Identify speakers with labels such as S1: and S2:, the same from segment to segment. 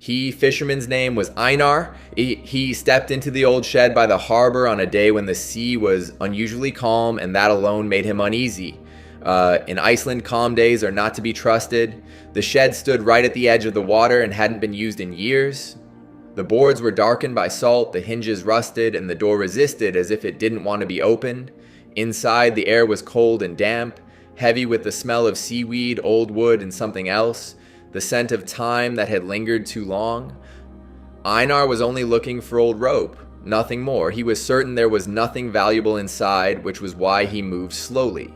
S1: Fisherman's name was Einar. He stepped into the old shed by the harbor on a day when the sea was unusually calm, and that alone made him uneasy. In Iceland, calm days are not to be trusted. The shed stood right at the edge of the water and hadn't been used in years. The boards were darkened by salt, the hinges rusted, and the door resisted as if it didn't want to be opened. Inside, the air was cold and damp, heavy with the smell of seaweed, old wood, and something else, the scent of time that had lingered too long. Einar was only looking for old rope, nothing more. He was certain there was nothing valuable inside, which was why he moved slowly.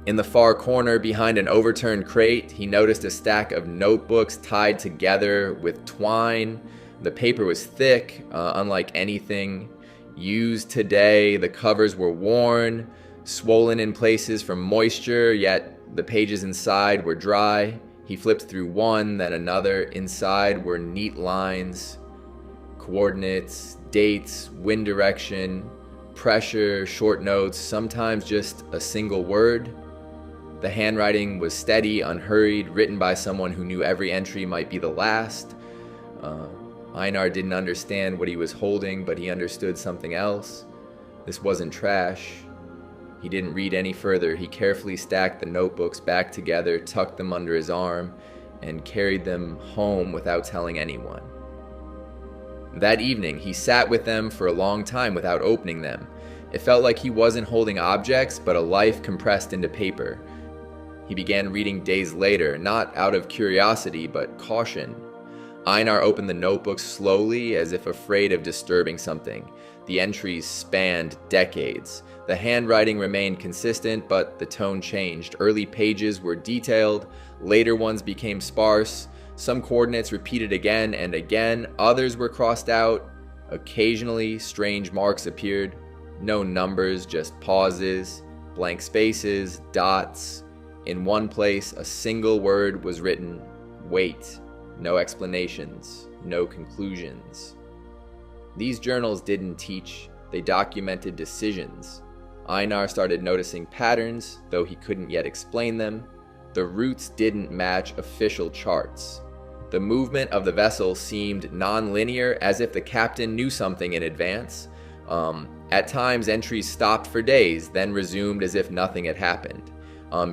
S1: In the far corner, behind an overturned crate, he noticed a stack of notebooks tied together with twine. The paper was thick, unlike anything used today. The covers were worn, swollen in places from moisture, yet the pages inside were dry. He flipped through one, then another. Inside were neat lines, coordinates, dates, wind direction, pressure, short notes, sometimes just a single word. The handwriting was steady, unhurried, written by someone who knew every entry might be the last. Einar didn't understand what he was holding, but he understood something else. This wasn't trash. He didn't read any further. He carefully stacked the notebooks back together, tucked them under his arm, and carried them home without telling anyone. That evening, he sat with them for a long time without opening them. It felt like he wasn't holding objects, but a life compressed into paper. He began reading days later, not out of curiosity, but caution. Einar opened the notebook slowly, as if afraid of disturbing something. The entries spanned decades. The handwriting remained consistent, but the tone changed. Early pages were detailed, later ones became sparse. Some coordinates repeated again and again, others were crossed out. Occasionally, strange marks appeared. No numbers, just pauses, blank spaces, dots. In one place, a single word was written: wait. No explanations, no conclusions. These journals didn't teach, they documented decisions. Einar started noticing patterns, though he couldn't yet explain them. The routes didn't match official charts. The movement of the vessel seemed non-linear, as if the captain knew something in advance. At times, entries stopped for days, then resumed as if nothing had happened.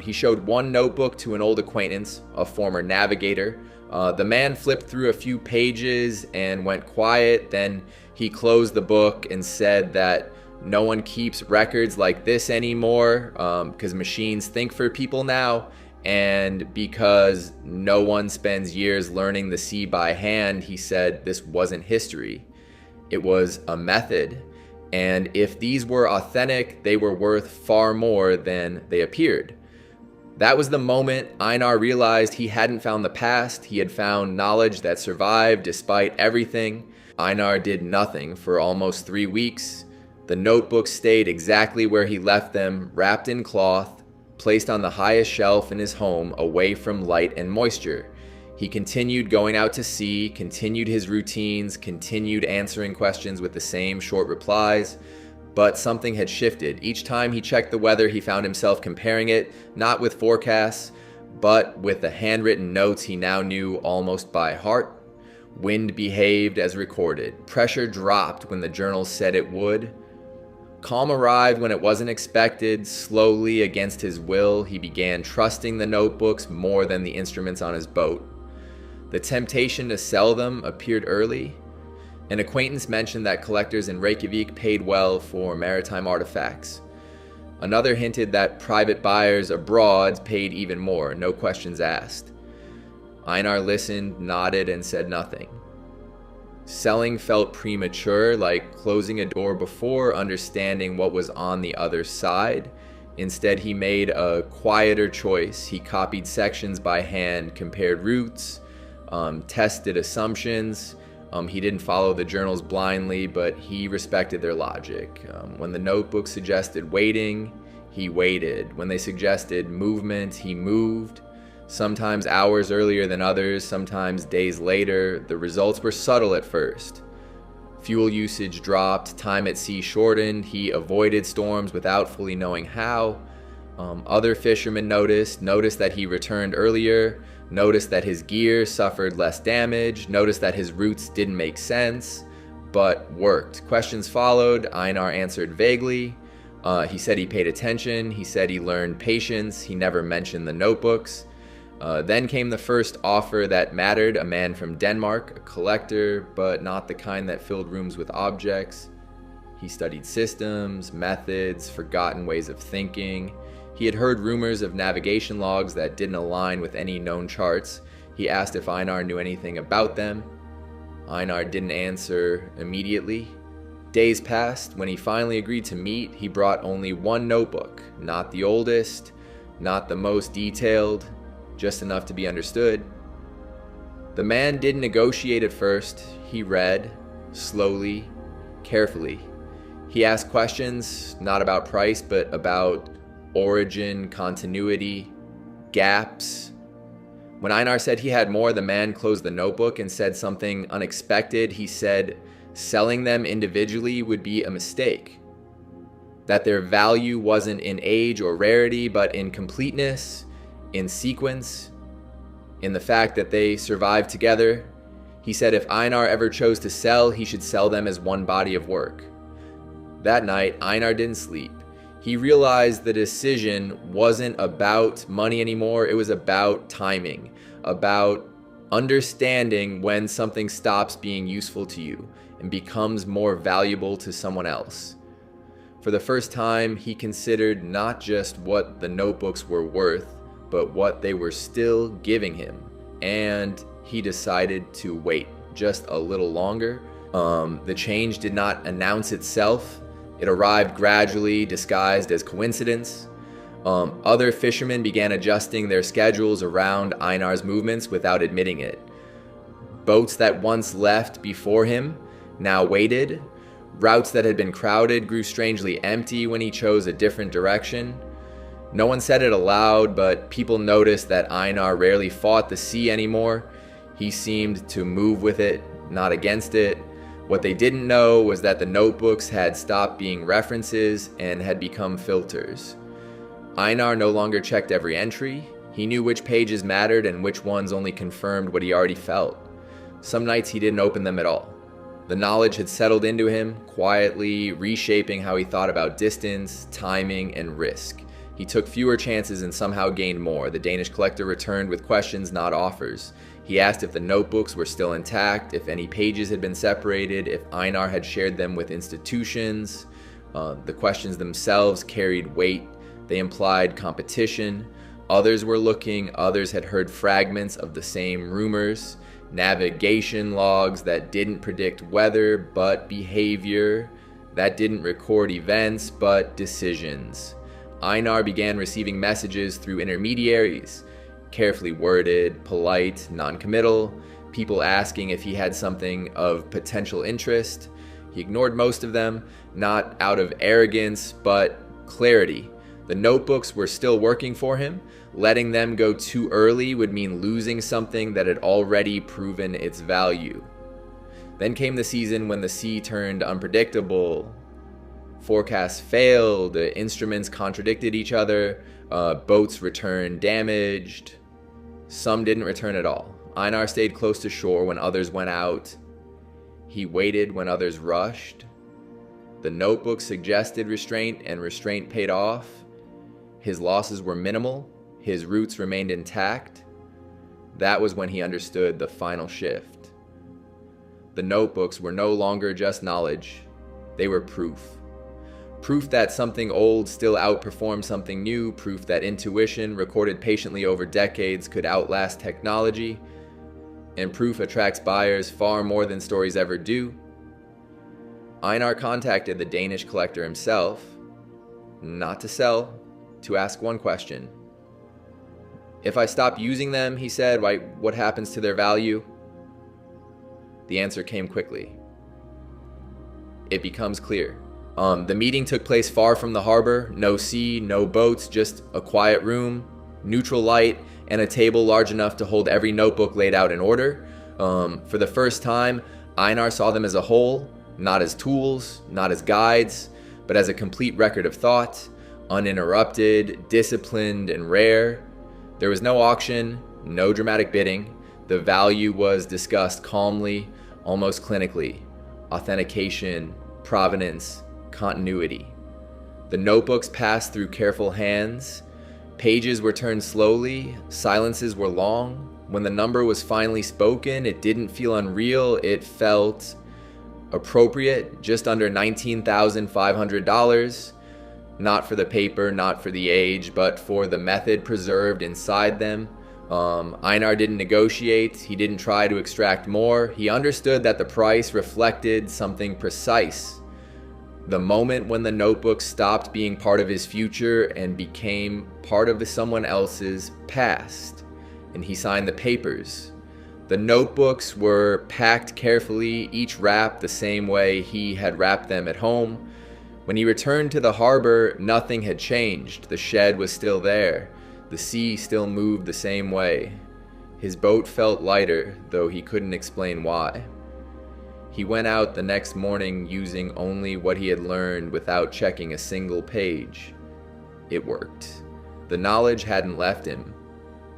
S1: He showed one notebook to an old acquaintance, a former navigator. The man flipped through a few pages and went quiet. Then he closed the book and said that no one keeps records like this anymore, because machines think for people now, and because no one spends years learning the sea by hand. He said this wasn't history. It was a method. And if these were authentic, they were worth far more than they appeared. That was the moment Einar realized he hadn't found the past. He had found knowledge that survived despite everything. Einar did nothing for almost 3 weeks. The notebooks stayed exactly where he left them, wrapped in cloth, placed on the highest shelf in his home, away from light and moisture. He continued going out to sea, continued his routines, continued answering questions with the same short replies. But something had shifted. Each time he checked the weather, he found himself comparing it, not with forecasts, but with the handwritten notes he now knew almost by heart. Wind behaved as recorded. Pressure dropped when the journals said it would. Calm arrived when it wasn't expected. Slowly, against his will, he began trusting the notebooks more than the instruments on his boat. The temptation to sell them appeared early. An acquaintance mentioned that collectors in Reykjavik paid well for maritime artifacts. Another hinted that private buyers abroad paid even more, no questions asked. Einar listened, nodded, and said nothing. Selling felt premature, like closing a door before understanding what was on the other side. Instead, he made a quieter choice. He copied sections by hand, compared routes, tested assumptions. He didn't follow the journals blindly, but he respected their logic. When the notebook suggested waiting, he waited. When they suggested movement, he moved. Sometimes hours earlier than others, sometimes days later. The results were subtle at first. Fuel usage dropped, time at sea shortened. He avoided storms without fully knowing how. Other fishermen noticed that he returned earlier, noticed that his gear suffered less damage, noticed that his routes didn't make sense, but worked. Questions followed. Einar answered vaguely. He said he paid attention. He said he learned patience. He never mentioned the notebooks. Then came the first offer that mattered, a man from Denmark, a collector, but not the kind that filled rooms with objects. He studied systems, methods, forgotten ways of thinking. He had heard rumors of navigation logs that didn't align with any known charts. He asked if Einar knew anything about them. Einar didn't answer immediately. Days passed. When he finally agreed to meet, he brought only one notebook, not the oldest, not the most detailed, just enough to be understood. The man didn't negotiate at first. He read, slowly, carefully. He asked questions, not about price, but about origin, continuity, gaps. When Einar said he had more, the man closed the notebook and said something unexpected. He said selling them individually would be a mistake, that their value wasn't in age or rarity, but in completeness, in sequence, in the fact that they survived together. He said if Einar ever chose to sell, he should sell them as one body of work. That night, Einar didn't sleep. He realized the decision wasn't about money anymore. It was about timing, about understanding when something stops being useful to you and becomes more valuable to someone else. For the first time, he considered not just what the notebooks were worth, but what they were still giving him. And he decided to wait just a little longer. The change did not announce itself. It arrived gradually, disguised as coincidence. Other fishermen began adjusting their schedules around Einar's movements without admitting it. Boats that once left before him now waited. Routes that had been crowded grew strangely empty when he chose a different direction. No one said it aloud, but people noticed that Einar rarely fought the sea anymore. He seemed to move with it, not against it. What they didn't know was that the notebooks had stopped being references and had become filters. Einar no longer checked every entry. He knew which pages mattered and which ones only confirmed what he already felt. Some nights he didn't open them at all. The knowledge had settled into him, quietly reshaping how he thought about distance, timing, and risk. He took fewer chances and somehow gained more. The Danish collector returned with questions, not offers. He asked if the notebooks were still intact, if any pages had been separated, if Einar had shared them with institutions. The questions themselves carried weight. They implied competition. Others were looking, others had heard fragments of the same rumors. Navigation logs that didn't predict weather but behavior, that didn't record events but decisions. Einar began receiving messages through intermediaries, carefully worded, polite, non-committal, people asking if he had something of potential interest. He ignored most of them, not out of arrogance, but clarity. The notebooks were still working for him. Letting them go too early would mean losing something that had already proven its value. Then came the season when the sea turned unpredictable. Forecasts failed, the instruments contradicted each other, boats returned damaged. Some didn't return at all. Einar stayed close to shore when others went out. He waited when others rushed. The notebook suggested restraint, and restraint paid off. His losses were minimal. His roots remained intact. That was when he understood the final shift. The notebooks were no longer just knowledge. They were proof. Proof that something old still outperformed something new. Proof that intuition, recorded patiently over decades, could outlast technology. And proof attracts buyers far more than stories ever do. Einar contacted the Danish collector himself, not to sell, to ask one question. If I stop using them, he said, what happens to their value? The answer came quickly. It becomes clear. The meeting took place far from the harbor. No sea, no boats, just a quiet room, neutral light, and a table large enough to hold every notebook laid out in order. For the first time, Einar saw them as a whole, not as tools, not as guides, but as a complete record of thought, uninterrupted, disciplined, and rare. There was no auction, No dramatic bidding. The value was discussed calmly, almost clinically. Authentication, provenance, continuity. The notebooks passed through careful hands. Pages were turned slowly. Silences were long. When the number was finally spoken, it didn't feel unreal. It felt appropriate, just under $19,500. Not for the paper, not for the age, but for the method preserved inside them. Einar didn't negotiate. He didn't try to extract more. He understood that the price reflected something precise. The moment when the notebook stopped being part of his future and became part of someone else's past. And he signed the papers. The notebooks were packed carefully, each wrapped the same way he had wrapped them at home. When he returned to the harbor, nothing had changed. The shed was still there. The sea still moved the same way. His boat felt lighter, though he couldn't explain why. He went out the next morning using only what he had learned without checking a single page. It worked. The knowledge hadn't left him.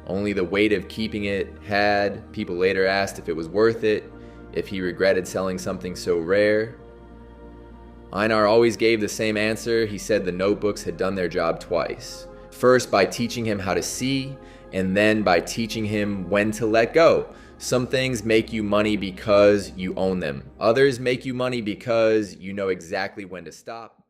S1: Only the weight of keeping it had. People later asked if it was worth it, if he regretted selling something so rare. Einar always gave the same answer. He said the notebooks had done their job twice. First by teaching him how to see, and then by teaching him when to let go. Some things make you money because you own them. Others make you money because you know exactly when to stop.